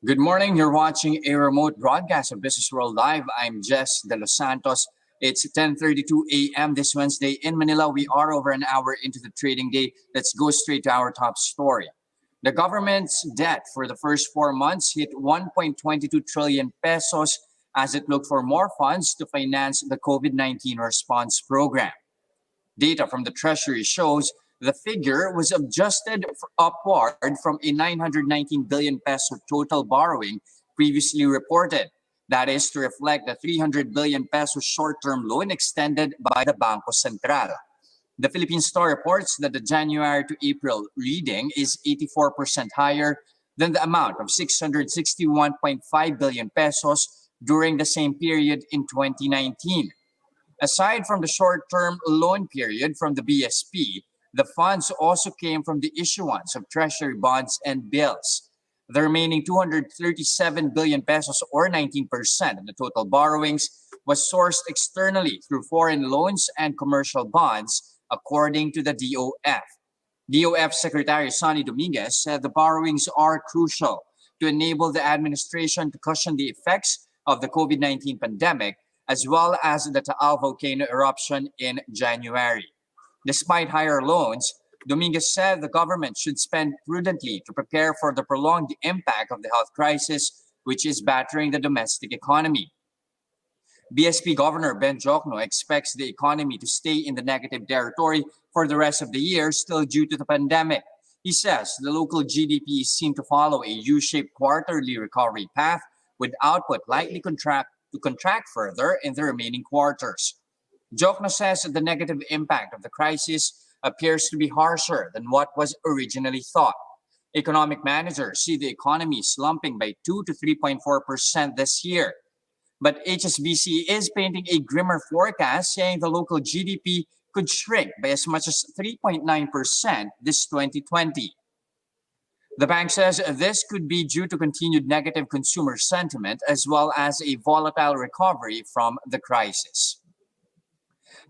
Good morning. You're watching a remote broadcast of Business World Live. I'm Jes Delos Santos. It's 10:32 a.m. this Wednesday in Manila. We are over an hour into the trading day. Let's go straight to our top story. The government's debt for the first 4 months hit 1.22 trillion pesos as it looked for more funds to finance the COVID-19 response program. Data from the Treasury shows the figure was adjusted upward from a 919 billion peso total borrowing previously reported. That is to reflect the 300 billion peso short-term loan extended by the Bangko Sentral. The Philippine Star reports that the January to April reading is 84% higher than the amount of 661.5 billion pesos during the same period in 2019. Aside from the short-term loan period from the BSP, the funds also came from the issuance of treasury bonds and bills. The remaining 237 billion pesos or 19% of the total borrowings was sourced externally through foreign loans and commercial bonds, according to the DOF. DOF Secretary Sonny Dominguez said the borrowings are crucial to enable the administration to cushion the effects of the COVID-19 pandemic, as well as the Taal volcano eruption in January. Despite higher loans, Dominguez said the government should spend prudently to prepare for the prolonged impact of the health crisis, which is battering the domestic economy. BSP Governor Ben Jokno expects the economy to stay in the negative territory for the rest of the year, still due to the pandemic. He says the local GDP is seen to follow a U-shaped quarterly recovery path, with output likely to contract further in the remaining quarters. Jokno says that the negative impact of the crisis appears to be harsher than what was originally thought. Economic managers see the economy slumping by 2 to 3.4% this year. But HSBC is painting a grimmer forecast, saying the local GDP could shrink by as much as 3.9% this 2020. The bank says this could be due to continued negative consumer sentiment as well as a volatile recovery from the crisis.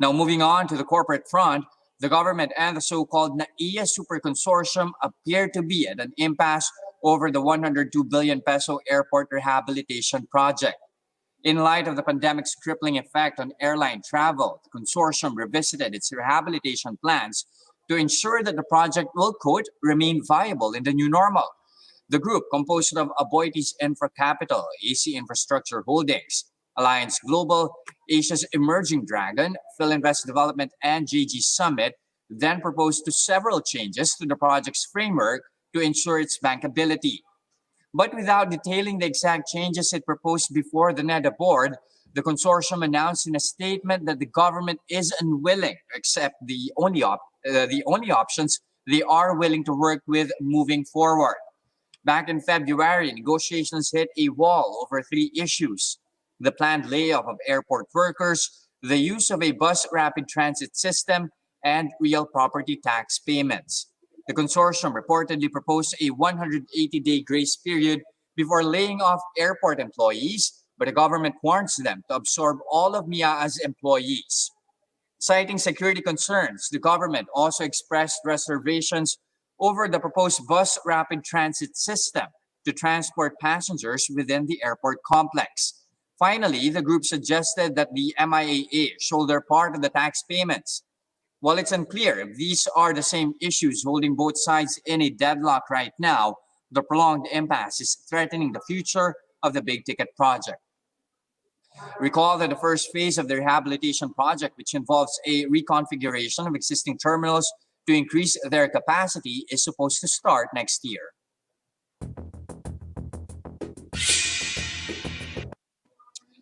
Now, moving on to the corporate front, the government and the so-called NAIA super consortium appear to be at an impasse over the 102 billion peso airport rehabilitation project. In light of the pandemic's crippling effect on airline travel, the consortium revisited its rehabilitation plans to ensure that the project will, quote, remain viable in the new normal. The group, composed of Aboitiz Infra Capital, AC Infrastructure Holdings, Alliance Global, Asia's Emerging Dragon, Philinvest Development, and JG Summit, then proposed several changes to the project's framework to ensure its bankability. But without detailing the exact changes it proposed before the NEDA board, the consortium announced in a statement that the government is unwilling to accept the only options they are willing to work with moving forward. Back in February, negotiations hit a wall over 3 issues: the planned layoff of airport workers, the use of a bus rapid transit system, and real property tax payments. The consortium reportedly proposed a 180-day grace period before laying off airport employees, but the government warns them to absorb all of NAIA's employees. Citing security concerns, the government also expressed reservations over the proposed bus rapid transit system to transport passengers within the airport complex. Finally, the group suggested that the MIAA shoulder part of the tax payments. While it's unclear if these are the same issues holding both sides in a deadlock right now, the prolonged impasse is threatening the future of the big-ticket project. Recall that the first phase of the rehabilitation project, which involves a reconfiguration of existing terminals to increase their capacity, is supposed to start next year.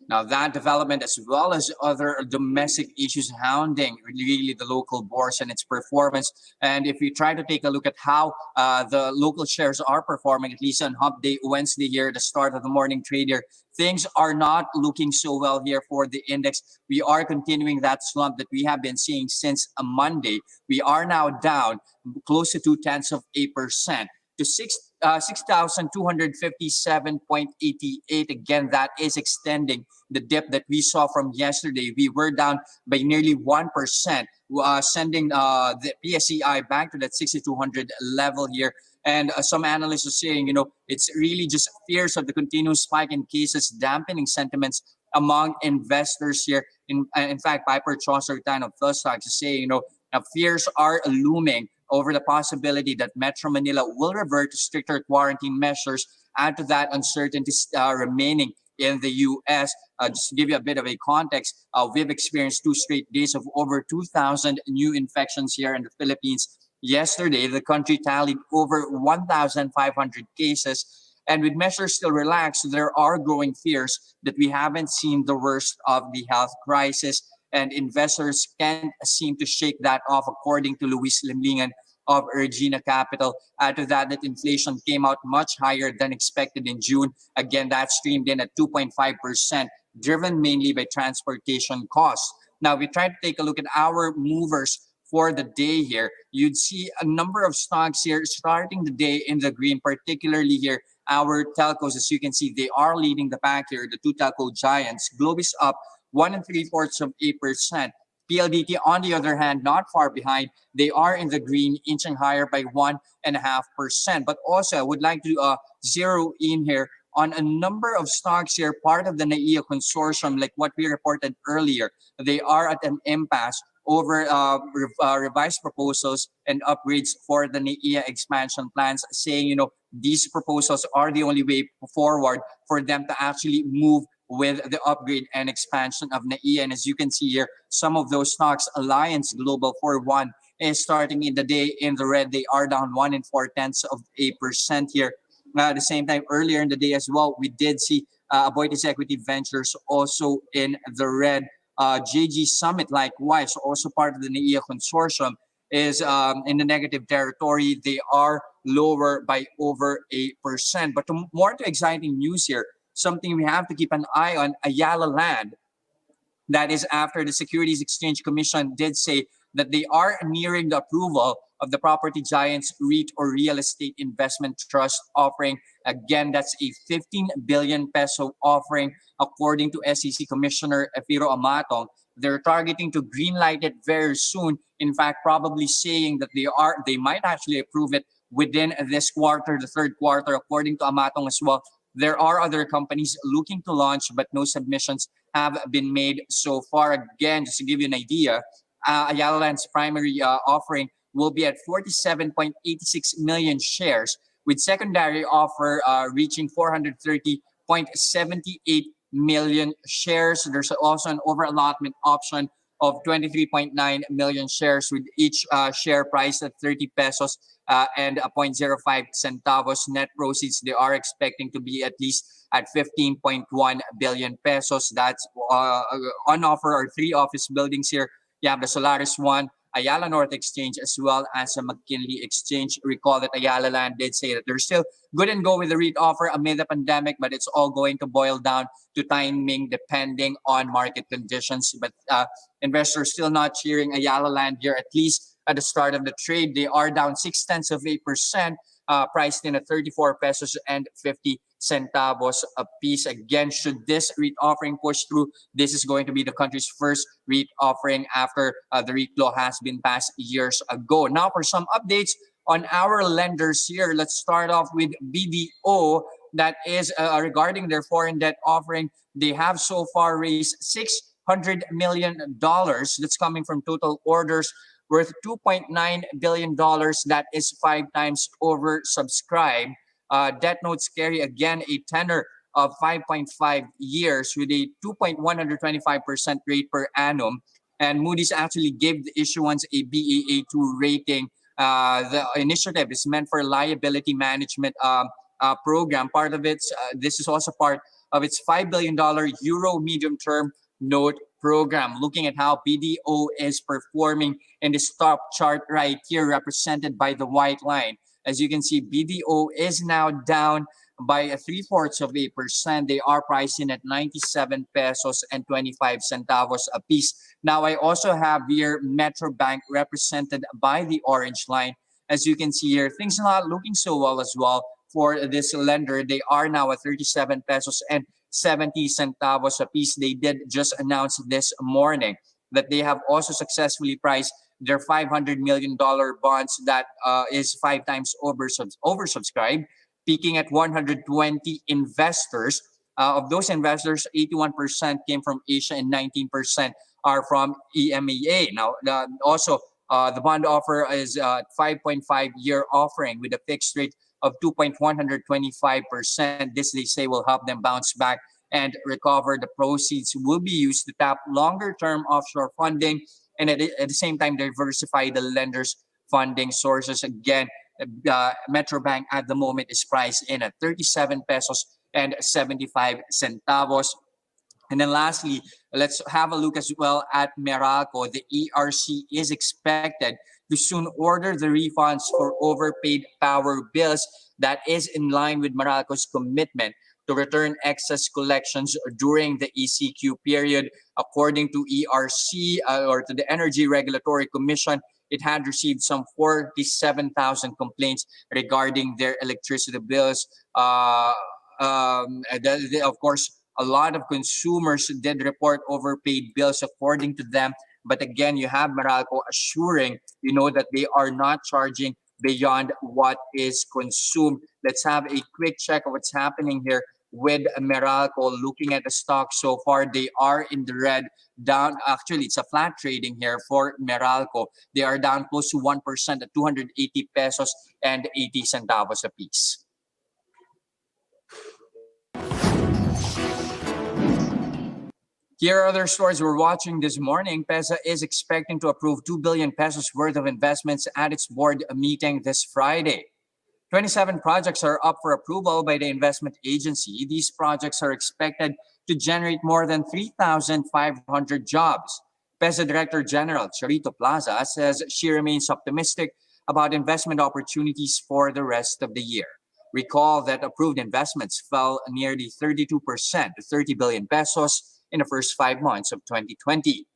Now, that development, as well as other domestic issues hounding really the local bourse and its performance. And if we try to take a look at how the local shares are performing, at least on Hump Day Wednesday here, the start of the morning trade here, things are not looking so well here for the index. We are continuing that slump that we have been seeing since a Monday. We are now down close to 0.2% to 6,257.88. Again, that is extending the dip that we saw from yesterday. We were down by nearly 1%, sending the PSEI back to that 6,200 level here. And some analysts are saying, it's really just fears of the continuous spike in cases dampening sentiments among investors here. In fact, Piper Chaucer-Tan of Stocks is saying, fears are looming over the possibility that Metro Manila will revert to stricter quarantine measures. Add to that uncertainty remaining in the U.S. Just to give you a bit of a context, we've experienced 2 straight days of over 2,000 new infections here in the Philippines. Yesterday, the country tallied over 1,500 cases. And with measures still relaxed, there are growing fears that we haven't seen the worst of the health crisis, and investors can't seem to shake that off, according to Luis Limlingan of Regina Capital. Add to that inflation came out much higher than expected in June. Again, that streamed in at 2.5%, driven mainly by transportation costs. Now, we try to take a look at our movers for the day here. You'd see a number of stocks here starting the day in the green, particularly here our telcos. As you can see, they are leading the pack here, the 2 telco giants. Globe is up 1 3/4%. PLDT, on the other hand, not far behind. They are in the green, inching higher by 1.5%. But also, I would like to zero in here on a number of stocks here, part of the NAIA consortium, like what we reported earlier. They are at an impasse over revised proposals and upgrades for the NAIA expansion plans, saying, these proposals are the only way forward for them to actually move with the upgrade and expansion of NAIA. And as you can see here, some of those stocks, Alliance Global, for one, is starting in the day in the red. They are down 1 4/10% here. At the same time, earlier in the day as well, we did see Aboitiz Equity Ventures also in the red. JG Summit, likewise, also part of the NAIA consortium, is in the negative territory. They are lower by over 8%. But more to exciting news here, something we have to keep an eye on, Ayala Land. That is after the Securities Exchange Commission did say that they are nearing the approval of the property giants REIT, or Real Estate Investment Trust, offering. Again, that's a 15 billion peso offering, according to SEC Commissioner Efiro Amatong. They're targeting to greenlight it very soon. In fact, probably saying that they might actually approve it within this quarter, the third quarter, according to Amatong as well. There are other companies looking to launch, but no submissions have been made so far. Again, just to give you an idea, Ayala Land's primary offering will be at 47.86 million shares, with secondary offer reaching 430.78 million shares. There's also an over-allotment option of 23.9 million shares, with each share price at 30 pesos and 0.05 centavos. Net proceeds, they are expecting to be at least at 15.1 billion pesos. That's on offer are 3 office buildings here. You have the Solaris One, Ayala North Exchange, as well as a McKinley Exchange. Recall that Ayala Land did say that they're still good and go with the REIT offer amid the pandemic, but it's all going to boil down to timing depending on market conditions. But investors still not cheering Ayala Land here, at least at the start of the trade. They are down 0.6%, priced in at 34 pesos and 50 centavos a piece. Again, should this REIT offering push through, this is going to be the country's first REIT offering after the REIT law has been passed years ago. Now, for some updates on our lenders here, let's start off with BDO. That is regarding their foreign debt offering. They have so far raised $600 million. That's coming from total orders worth $2.9 billion. That is 5 times oversubscribed. Debt notes carry again a tenor of 5.5 years with a 2.125% rate per annum. And Moody's actually gave the issuance a Baa2 rating. The initiative is meant for liability management program. Part of it, this is also part of its $5 billion Euro medium-term note program. Looking at how BDO is performing in this top chart right here, represented by the white line. As you can see, BDO is now down by 0.75%. They are pricing at 97 pesos and 25 centavos a piece. Now, I also have here Metro Bank, represented by the orange line. As you can see here, things are not looking so well as well for this lender. They are now at 37 pesos and 70 centavos a piece. They did just announce this morning that they have also successfully priced their $500 million bonds that is 5 times oversubscribed, peaking at 120 investors. Of those investors, 81% came from Asia and 19% are from EMEA. Now, also, the bond offer is a 5.5-year offering with a fixed rate of 2.125%. This, they say, will help them bounce back and recover. The proceeds will be used to tap longer-term offshore funding and at the same time diversify the lender's funding sources. Again, Metrobank at the moment is priced in at 37 pesos and 75 centavos. And then lastly, let's have a look as well at Meralco. The ERC is expected to soon order the refunds for overpaid power bills. That is in line with Meralco's commitment to return excess collections during the ECQ period. According to ERC, or to the Energy Regulatory Commission, it had received some 47,000 complaints regarding their electricity bills. Of course, a lot of consumers did report overpaid bills according to them. But again, you have Meralco assuring, that they are not charging beyond what is consumed. Let's have a quick check of what's happening here with Meralco. Looking at the stock so far, they are in the red, down. Actually, it's a flat trading here for Meralco. They are down close to 1% at 280 pesos and 80 centavos a piece. Here are other stories we're watching this morning. PEZA is expecting to approve 2 billion pesos worth of investments at its board meeting this Friday. 27 projects are up for approval by the investment agency. These projects are expected to generate more than 3,500 jobs. PEZA Director General Charito Plaza says she remains optimistic about investment opportunities for the rest of the year. Recall that approved investments fell nearly 32% to 30 billion pesos in the first 5 months of 2020.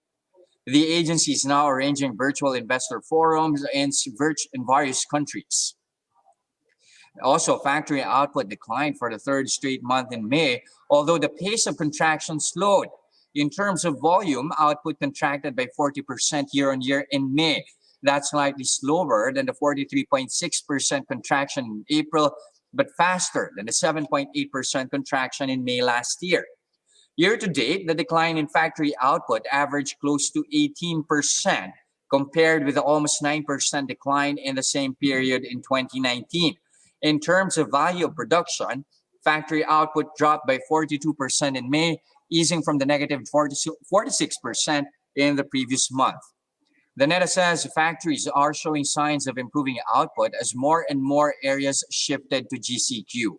The agency is now arranging virtual investor forums in various countries. Also, factory output declined for the third straight month in May, although the pace of contraction slowed. In terms of volume, output contracted by 40% year-on-year in May. That's slightly slower than the 43.6% contraction in April, but faster than the 7.8% contraction in May last year. Year to date, the decline in factory output averaged close to 18%, compared with the almost 9% decline in the same period in 2019. In terms of value of production, factory output dropped by 42% in May, easing from the negative 46% in the previous month. The NAIA says factories are showing signs of improving output as more and more areas shifted to GCQ.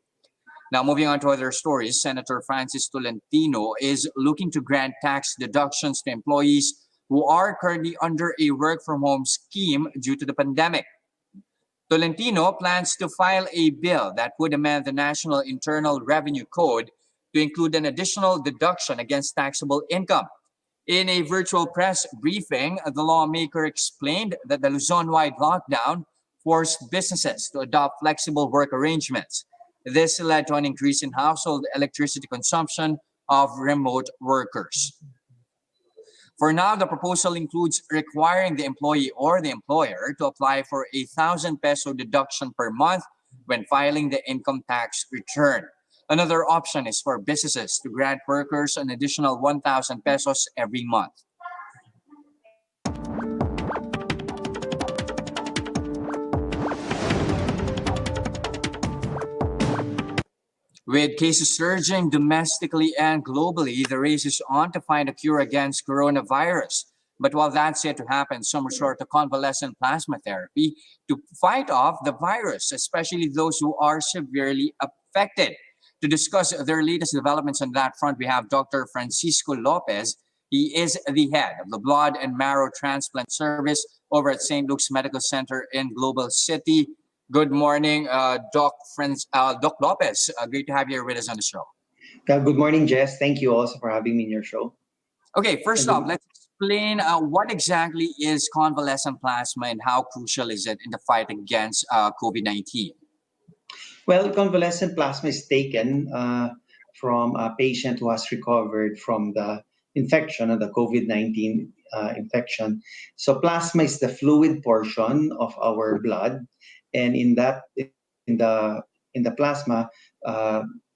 Now, moving on to other stories, Senator Francis Tolentino is looking to grant tax deductions to employees who are currently under a work-from-home scheme due to the pandemic. Tolentino plans to file a bill that would amend the National Internal Revenue Code to include an additional deduction against taxable income. In a virtual press briefing, the lawmaker explained that the Luzon-wide lockdown forced businesses to adopt flexible work arrangements. This led to an increase in household electricity consumption of remote workers. For now, the proposal includes requiring the employee or the employer to apply for a 1,000 peso deduction per month when filing the income tax return. Another option is for businesses to grant workers an additional 1,000 pesos every month. With cases surging domestically and globally, the race is on to find a cure against coronavirus. But while that's yet to happen, some resort to convalescent plasma therapy to fight off the virus, especially those who are severely affected. To discuss their latest developments on that front, we have Dr. Francisco Lopez. He is the head of the Blood and Marrow Transplant Service over at St. Luke's Medical Center in Global City. Good morning, Doc Lopez. Great to have you here with us on the show. Good morning, Jess. Thank you also for having me in your show. Okay, first off, let's explain what exactly is convalescent plasma and how crucial is it in the fight against COVID-19? Well, convalescent plasma is taken from a patient who has recovered from the infection of the COVID-19 infection. So plasma is the fluid portion of our blood, and in the plasma,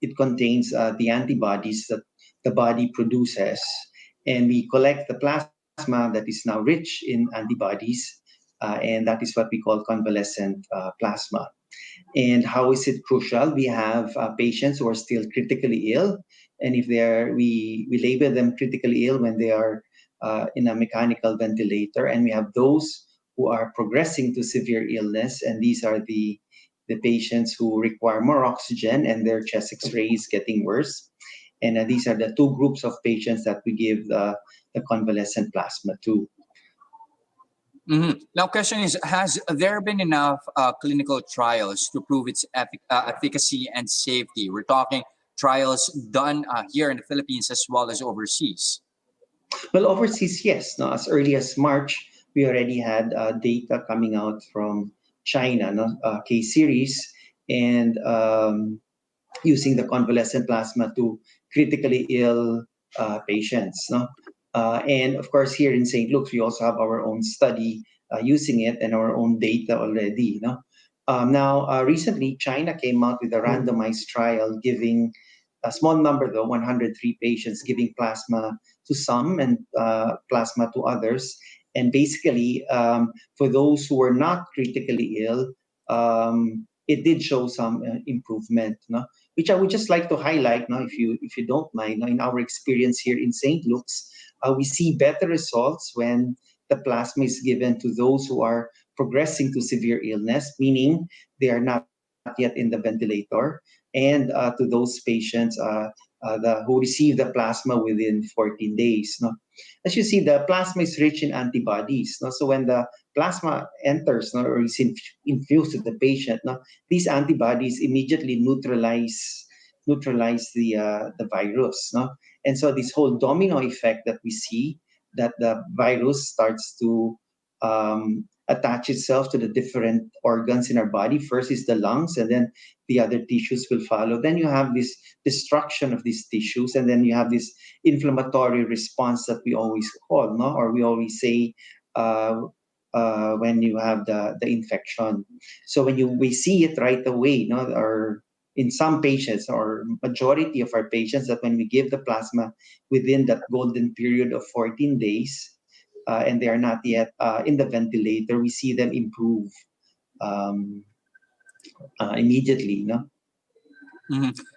it contains the antibodies that the body produces, and we collect the plasma that is now rich in antibodies, and that is what we call convalescent plasma. And how is it crucial? We have patients who are still critically ill, and if we label them critically ill when they are in a mechanical ventilator, and we have those who are progressing to severe illness, and these are the patients who require more oxygen and their chest X-ray is getting worse. And these are the two groups of patients that we give the convalescent plasma to. Now, question is, has there been enough clinical trials to prove its efficacy and safety? We're talking trials done here in the Philippines as well as overseas. Well, overseas, yes. Now, as early as March, we already had data coming out from China, no? Case series, and using the convalescent plasma to critically ill patients. No? And of course, here in St. Luke's, we also have our own study using it and our own data already. No? Now, recently, China came out with a randomized trial giving a small number, though, 103 patients, giving plasma to some and plasma to others. And basically, for those who were not critically ill, it did show some improvement, no? Which I would just like to highlight, no, if you don't mind. No, in our experience here in St. Luke's, we see better results when the plasma is given to those who are progressing to severe illness, meaning they are not yet in the ventilator, and to those patients who receive the plasma within 14 days. No? As you see, the plasma is rich in antibodies. No? So when the plasma enters, no, or is infused to the patient, no, these antibodies immediately neutralize the virus. No? And so this whole domino effect that we see, that the virus starts to attach itself to the different organs in our body. First is the lungs, and then the other tissues will follow. Then you have this destruction of these tissues, and then you have this inflammatory response that we always call, no, or we always say when you have the infection. So when we see it right away, no, or in some patients or majority of our patients, that when we give the plasma within that golden period of 14 days, and they are not yet in the ventilator, we see them improve immediately. No?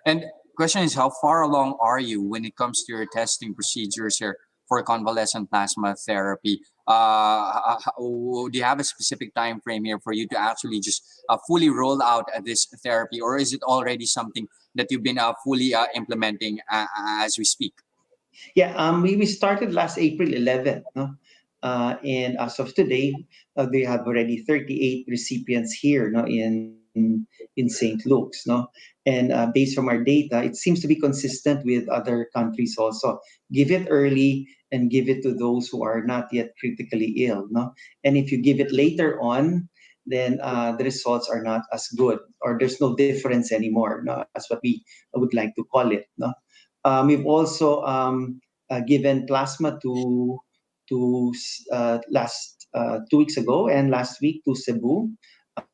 And question is, how far along are you when it comes to your testing procedures here for convalescent plasma therapy? Do you have a specific time frame here for you to actually just fully roll out this therapy, or is it already something that you've been fully implementing as we speak? Yeah, we started last April 11th, no? And as of today, we have already 38 recipients here, no, in St. Luke's, no, and based from our data, it seems to be consistent with other countries also. Give it early and give it to those who are not yet critically ill, no, and if you give it later on, then the results are not as good, or there's no difference anymore, no, as what we would like to call it, no. We've also given plasma to last 2 weeks ago and last week to Cebu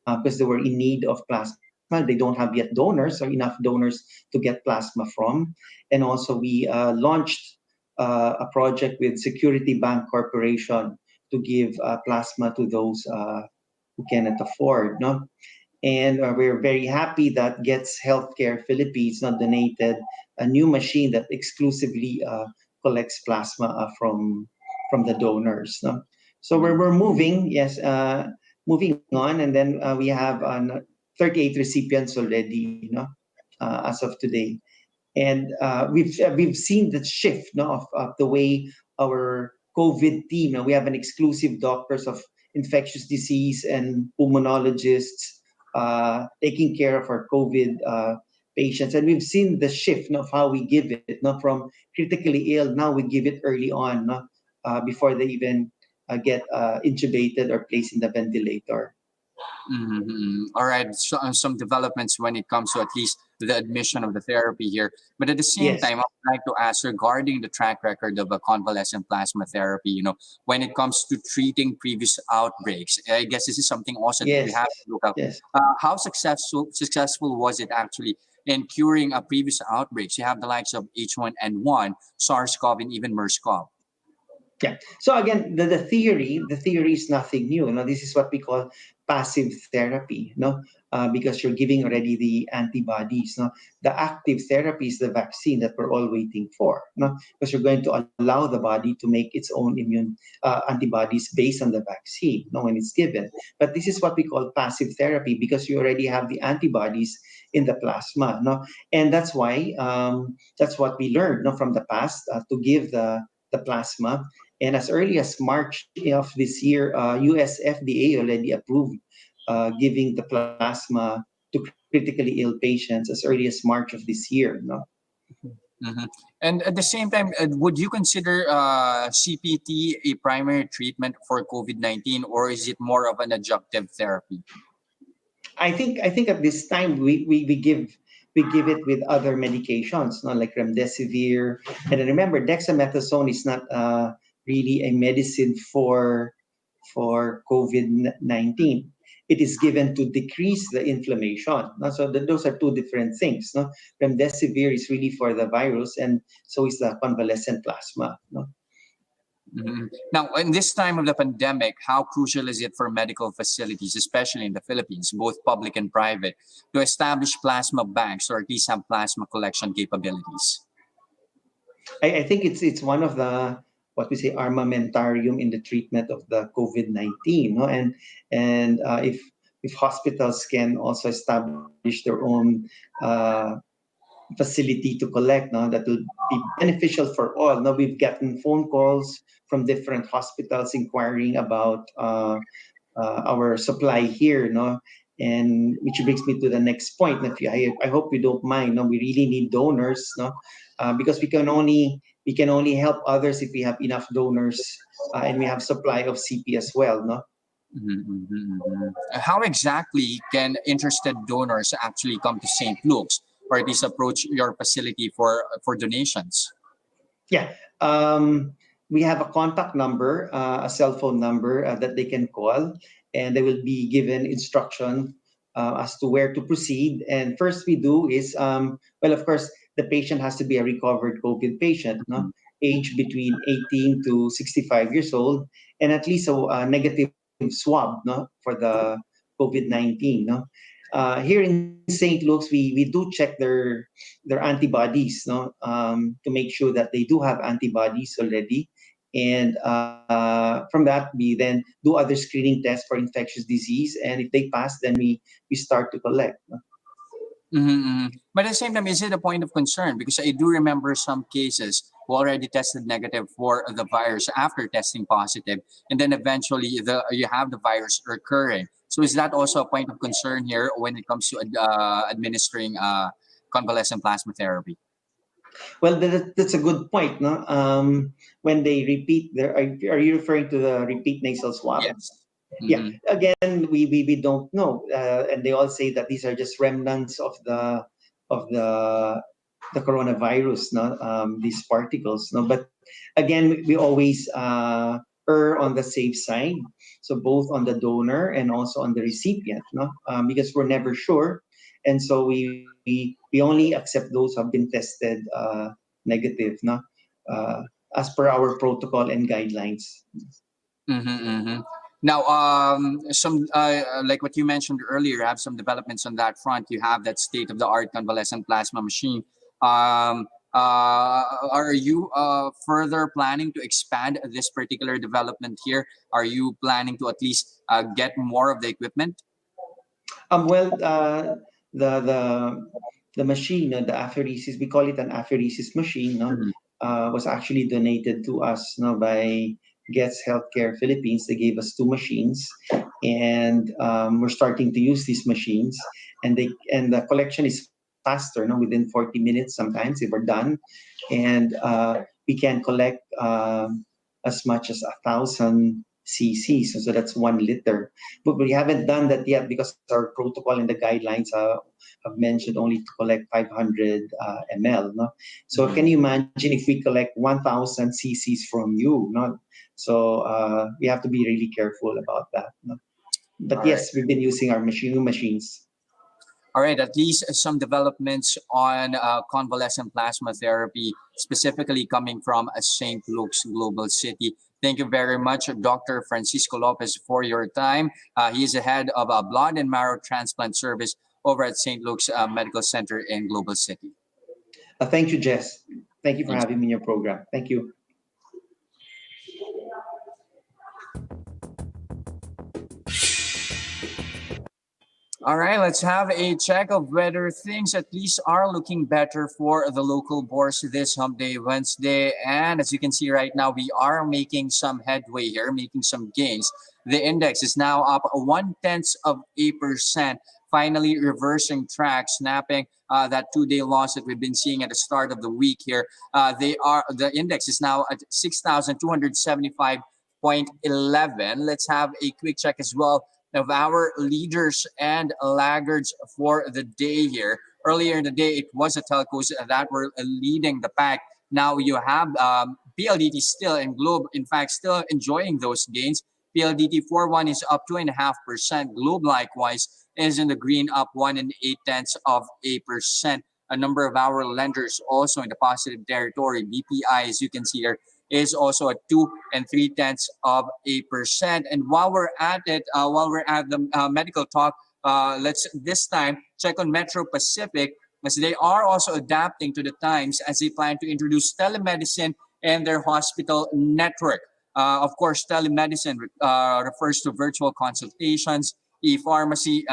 because they were in need of plasma. They don't have yet donors or enough donors to get plasma from. And also we launched a project with Security Bank Corporation to give plasma to those who cannot afford. No? And we're very happy that Gets Healthcare Philippines donated a new machine that exclusively collects plasma from the donors. No? So we're moving, yes, moving on, and then we have 38 recipients already, as of today, and we've seen the shift, of the way our COVID team. We have an exclusive doctors of infectious disease and pulmonologists taking care of our COVID patients, and we've seen the shift of how we give it, from critically ill. Now we give it early on, before they even get intubated or placed in the ventilator. All right, so, some developments when it comes to at least the admission of the therapy here. But at the same Yes, time, I would like to ask regarding the track record of a convalescent plasma therapy, when it comes to treating previous outbreaks. I guess this is something also that we yes, have to look up. yes. How successful was it actually in curing previous outbreaks? You have the likes of H1N1, SARS-CoV, and even MERS-CoV. Yeah. So again, the theory is nothing new. This is what we call passive therapy. Because you're giving already the antibodies. The active therapy is the vaccine that we're all waiting for. Because you're going to allow the body to make its own immune antibodies based on the vaccine. When it's given. But this is what we call passive therapy because you already have the antibodies in the plasma. And that's why that's what we learned. From the past to give the plasma. And as early as March of this year, US FDA already approved giving the plasma to critically ill patients as early as March of this year. Mhm. And at the same time, would you consider CPT a primary treatment for COVID-19, or is it more of an adjunctive therapy? I think at this time we give it with other medications, like remdesivir. And then remember, dexamethasone is not really a medicine for COVID-19. It is given to decrease the inflammation. So those are two different things. Remdesivir is really for the virus, and so is the convalescent plasma. Now, in this time of the pandemic, how crucial is it for medical facilities, especially in the Philippines, both public and private, to establish plasma banks or at least have plasma collection capabilities? I think it's one of the what we say armamentarium in the treatment of the COVID-19. And if hospitals can also establish their own facility to collect, that will be beneficial for all. Now we've gotten phone calls from different hospitals inquiring about our supply here, and which brings me to the next point. If I hope you don't mind, we really need donors, because we can only help others if we have enough donors, and we have supply of CP as well, How exactly can interested donors actually come to St. Luke's or at least approach your facility for donations? Yeah. We have a contact number, a cell phone number that they can call, and they will be given instruction as to where to proceed. And first we do is, well, of course, the patient has to be a recovered COVID patient, age between 18 to 65 years old, and at least a negative swab, for the COVID-19. Here in St. Luke's, we do check their antibodies, to make sure that they do have antibodies already. And from that, we then do other screening tests for infectious disease. And if they pass, then we start to collect. But at the same time, is it a point of concern? Because I do remember some cases who already tested negative for the virus after testing positive, and then eventually you have the virus recurring. So is that also a point of concern here when it comes to administering convalescent plasma therapy? Well, that's a good point. No? When they repeat, are you referring to the repeat nasal swab? Yes. Yeah. Mhm. Again, we don't know, and they all say that these are just remnants of the coronavirus, no, these particles, no. But again, we always err on the safe side, so both on the donor and also on the recipient, no, because we're never sure, and so we only accept those who have been tested negative, no, uh, as per our protocol and guidelines. Now, some like what you mentioned earlier, have some developments on that front. You have that state-of-the-art convalescent plasma machine. Are you further planning to expand this particular development here? Are you planning to at least get more of the equipment? Well, the machine, the apheresis, we call it an apheresis machine, no, Mhm. was actually donated to us, no, by Gets Healthcare Philippines. They gave us two machines, and we're starting to use these machines, and the collection is faster, no, within 40 minutes sometimes if we're done, and we can collect as much as 1,000 cc. So that's 1 liter. But we haven't done that yet because our protocol and the guidelines have mentioned only to collect 500 ml. No? So can you imagine if we collect 1,000 cc's from you? No? So we have to be really careful about that. No? But All right. yes, we've been using our new machines. All right, at least some developments on convalescent plasma therapy, specifically coming from St. Luke's Global City. Thank you very much, Dr. Francisco Lopez, for your time. He is the head of a blood and marrow transplant service over at St. Luke's Medical Center in Global City. Thank you, Jess. Thank you for Thanks. having me in your program. Thank you. All right, let's have a check of whether things at least are looking better for the local bourse this Hump Day Wednesday. And as you can see right now, we are making some headway here, making some gains. The index is now up 0.1%, finally reversing track, snapping that 2-day loss that we've been seeing at the start of the week here. The index is now at 6,275.11. Let's have a quick check as well of our leaders and laggards for the day here. Earlier in the day, it was the telcos that were leading the pack. Now you have PLDT still and Globe, in fact, still enjoying those gains. PLDT 4.1 is up 2.5%. Globe likewise is in the green, up 1.8%. A number of our lenders also in the positive territory. BPI, as you can see here, is also at 2.3%. And while we're at it, while we're at the medical talk, let's this time check on Metro Pacific, as they are also adapting to the times as they plan to introduce telemedicine in their hospital network. Of course, telemedicine refers to virtual consultations, e-pharmacy,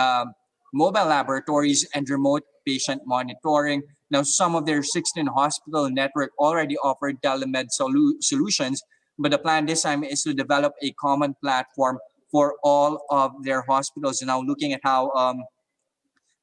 mobile laboratories, and remote patient monitoring. Now, some of their 16 hospital network already offered telemed solutions, but the plan this time is to develop a common platform for all of their hospitals. And now looking at how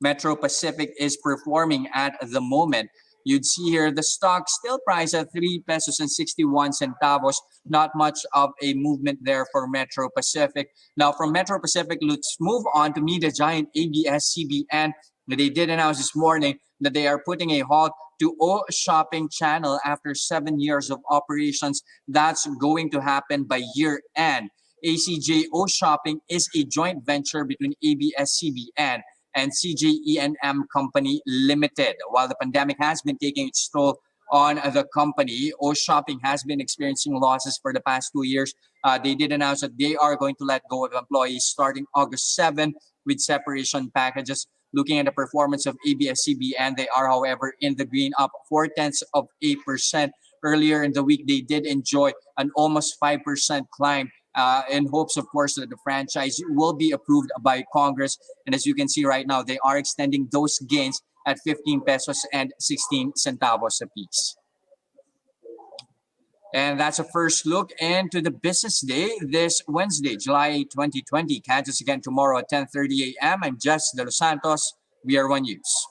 Metro Pacific is performing at the moment, you'd see here the stock still priced at 3 pesos and 61 centavos. Not much of a movement there for Metro Pacific. Now from Metro Pacific, let's move on to media giant ABS-CBN. They did announce this morning that they are putting a halt to O Shopping channel after 7 years of operations. That's going to happen by year end. ACJ O Shopping is a joint venture between ABS-CBN and CJENM Company Limited. While the pandemic has been taking its toll on the company, O Shopping has been experiencing losses for the past 2 years. They did announce that they are going to let go of employees starting August 7 with separation packages. Looking at the performance of ABS-CBN, they are, however, in the green, up 0.4%. Earlier in the week, they did enjoy an almost 5% climb in hopes, of course, that the franchise will be approved by Congress. And as you can see right now, they are extending those gains at 15 pesos and 16 centavos apiece. And that's a first look into the business day this Wednesday, July 8, 2020. Catch us again tomorrow at 10:30 a.m. I'm Jes Delos Santos. We are One News.